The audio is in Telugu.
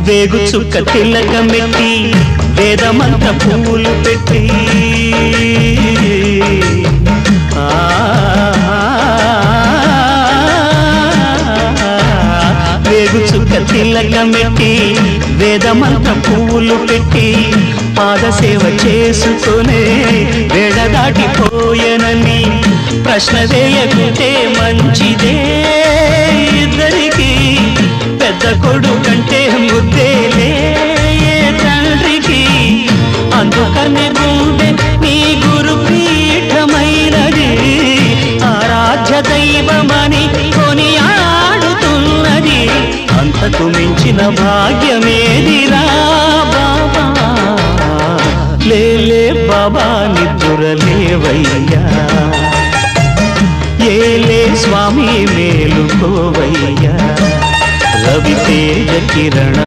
వేగు చుక్క తిలకమెట్టి వేదమంత్ర పూలు పెట్టి వేగు చుక్క తిలకమెట్టి వేదమంత్ర పూలు పెట్టి పాదసేవ చేసుకునే వేడ దాటిపోయనని ప్రశ్న వేయకుంటే మంచిదే ఇద్దరికి పెద్ద కొడుకంటే ముద్దేలే తండ్రికి అందుకనే గుండె నీ గురు పీఠమైనది ఆరాధ్య దైవమని కొనియాడుతున్నది అంతకు మించిన భాగ్యమేదిరా బాబా లేలే బాబా నిద్రలేవయ్యా ఏలే స్వామి మేలుకోవయ్యా రవితేజ కిరణ